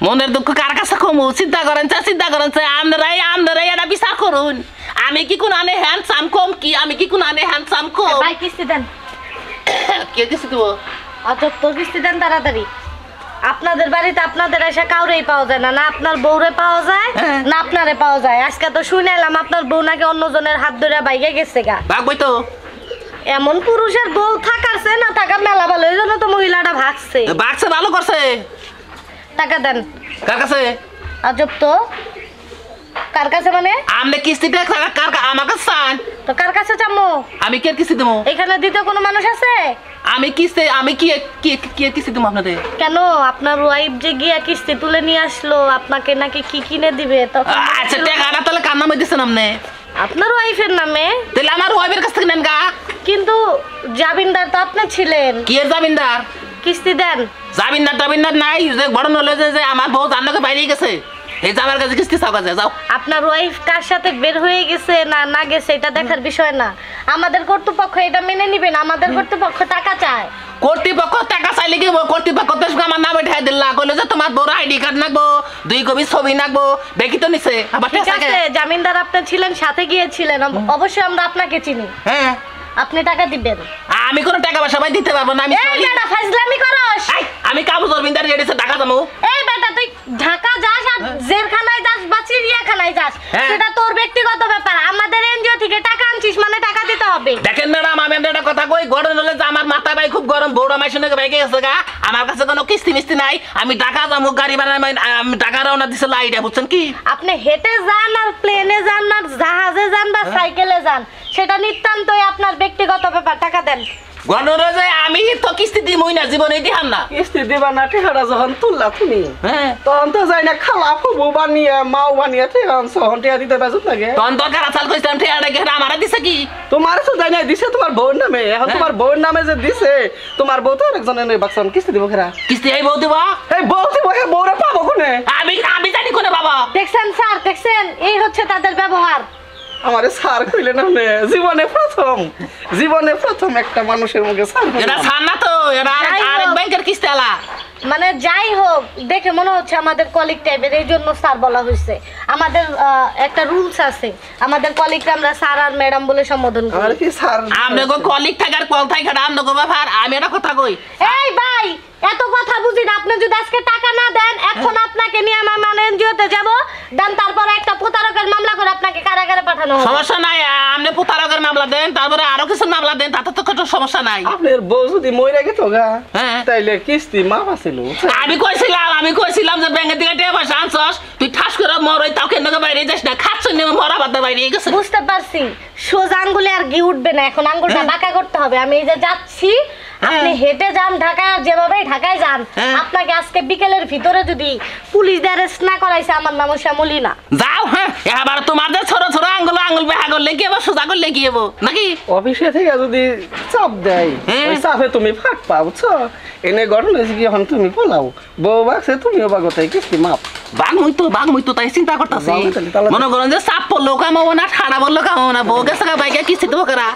মনের দুঃখ কার কাছে কমু চিন্তা করেন আপনারাই এটা বিচার করুন। আমি কি কোন আনে হ্যান্ডসাম কম কি আমি কি কোন আনে হ্যান্ডসাম কম? ভাই কিস্তি দেন। কে কিস্তি দেবো? অযথ কিস্তি দেন তাড়াতাড়ি। আপনাদের বাড়িতে আপনাদের এসে কাউরেই পাওয়া যায় না, না আপনার বউরে পাওয়া যায় না আপনারে পাওয়া যায়। আজকে তো শুনাইলাম আপনার বউ নাকি অন্যজনের হাত ধরে বাইকে গেছে গা। ভাগবই তো। এমন পুরুষের বউ থাকারছে না থাকা মেলা ভালো, এই জন্য তো মহিলাটা ভাগছে। ভাগছে ভালো করছে। টাকা দেন। কার কাছে? আজব তো। কার কাছে মানে? আমনে কিস্তিটা কার আমার কাছে চান? তো কার কাছে চামো? আমি কে কিস্তি দেবো? এখানে দিতে কোনো মানুষ আছে? আমি কি কিস্তি দেবো আপনাদের? কেন আপনার ওয়াইফ যে গিয়া কিস্তি তুলে নিয়ে আসলো আপনাকে নাকি কি কিনে দিবে? তখন আচ্ছা টাকাটা তাহলে কার নামে দিচ্ছেন আপনি? আপনার ওয়াইফের নামে। তাহলে আমার ওয়াইফের কাছ থেকে নেন গা। কিন্তু জামিনদার তো আপনি ছিলেন। কি এর জামিনদার? কিস্তি দেন। জামিনদার নাই যে বড় নলে যে আমার বউ জান্নাকে বাইরে গেছে এই যে আমার কাছে কিস্তি চাও কাছে যাও। আপনার ওয়াইফ কার সাথে বের হয়ে গেছে না না গেছে এটা দেখার বিষয় না। আমাদের কর্তৃপক্ষ এটা মেনে নিবেন। আমাদের কর্তৃপক্ষ টাকা চায়। কর্তৃপক্ষ টাকা চাইলে কি কর্তৃপক্ষ তো আমার নামে ঠাই দিল্লা কইলো যে তোমার বড় আইডি কার্ড নাকবো 2 কপি ছবি নাকবো বেকি তো নিছে আবার ঠিক আছে জামিনদার আপনি ছিলেন সাথে গিয়েছিলেন অবশ্যই আমরা আপনাকে চিনি। হ্যাঁ আপনি টাকা দিবেন। আমি কোনো টাকা পয়সা ভাই দিতে পারবো না। আমি এই বেটা ফাজলামি করস। আমি কাবু জমিনদার রেডিছে টাকা দামু। এই বেটা তুই ঢাকা যাস আর জেলখানায় যাস বা চিড়িয়াখানায় যাস সেটা তোর ব্যক্তিগত ব্যাপার। আমাদের এনজিও থেকে টাকা আনছিস মানে টাকা দিতে হবে। দেখেন ম্যাডাম আমি একটা কথা কই গরম হলে যে আমার মাথা ভাই খুব গরম বউরা মাই শুনে বাইকে গেছে গা আমার কাছে কোনো কিস্তি মিস্তি নাই। আমি টাকা দামু গাড়ি বানাই আমি টাকা রওনা দিছে আইডিয়া বুঝছেন কি? আপনি হেঁটে যান আর প্লেনে যান আর জাহাজে যান বা সাইকেলে যান সেটা নিতান্তই আপনার ব্যক্তিগত ব্যাপার। টাকা দেন। গণরে যে আমি তো কিস্তি দিমই না জীবনে দিহাম না। কিস্তি দিবা না ঠেকাটা যখন তুললা তুমি তখন তো যাই না খালা ফুবু বানিয়ে মাও বানিয়ে ঠেকান সহন ঠেকা দিতে পারছো নাকি? তখন দরকার আসাল কইতাম ঠেকাটা কি আমারে দিছে কি? তোমার তো যাই না দিছে তোমার বউর নামে। এখন তোমার বউর নামে যে দিছে তোমার বউ তো আরেকজনের বাক্সন কিস্তি দিব খেরা। কিস্তি এই বউ দিব? এই বউ দিব হে বউরে পাবো কোনে? আমি জানি কোনে বাবা। দেখছেন স্যার দেখছেন এই হচ্ছে তাদের ব্যবহার। আমারে স্যার কইলেন আপনি জীবনে প্রথম একটা মানুষের মুখে স্যার। এটা স্যার না তো এটা আরেক ব্যাংকের কিস্তি আলা। মানে যাই হোক দেখে মনে হচ্ছে আমাদের কলিগ টাইপের এই জন্য স্যার বলা হয়েছে। আমাদের একটা রুলস আছে আমাদের কলিগকে আমরা স্যার আর ম্যাডাম বলে সম্বোধন করি। আর কি স্যার আমগো কলিগ থাকার কল থাকা আমগো ব্যাপার। আমি একটা কথা কই এই ভাই এত কথা বুঝি না। আপনি যদি আজকে টাকা না দেন এখন আপনাকে নিয়ে আমরা মানে এনজিওতে যাব দেন তারপর একটা প্রতারকের মামলা করে আপনাকে কারাগারে পাঠানো হবে। সমস্যা নাই আপনি প্রতারকের মামলা দেন তারপরে আরো কিছু মামলা দেন তাতে তো কোনো সমস্যা নাই। আপনার বউ যদি মইরা গেত গা তাইলে কিস্তি মাপ আছিল। আমি কইছিলাম যে ব্যাংকের দিকে টাকা পয়সা আনছস তুই ঠাস করে মরই তাও কেন বাইরে যাস না খাচ্ছ নিয়ে মরা বাদ বাইরে গেছে। বুঝতে পারছি সোজা আঙ্গুলে আর ঘি উঠবে না এখন আঙ্গুলটা বাঁকা করতে হবে। আমি এই যে যাচ্ছি আপনি হেঁটে যান ঢাকায় আর যেভাবে ঢাকায় যান আপনাকে আজকে বিকেলের ভিতরে যদি পুলিশ অ্যারেস্ট না করাইছে আমার নাম শ্যামলী না। যাও এবার তোমাদের ছোট ছোট আঙ্গুল বেহা করলে কি হবো সোজা করলে কি হবো নাকি? অফিসে থেকে যদি চাপ দেয় ওই চাপে তুমি ফাঁক পাও বুঝছো। এনে ঘটনা হয়েছে কি এখন তুমি পলাও বউ বাগছে তুমিও বাগতাই কিস্তি মাপ বাঘ মুই তো তাই চিন্তা করতেছি মনে করেন যে চাপ পড়লো কামাবো না ঠাড়া বললো কামাবো না বউ গেছে বাইকে কিস্তি দেবো কারা।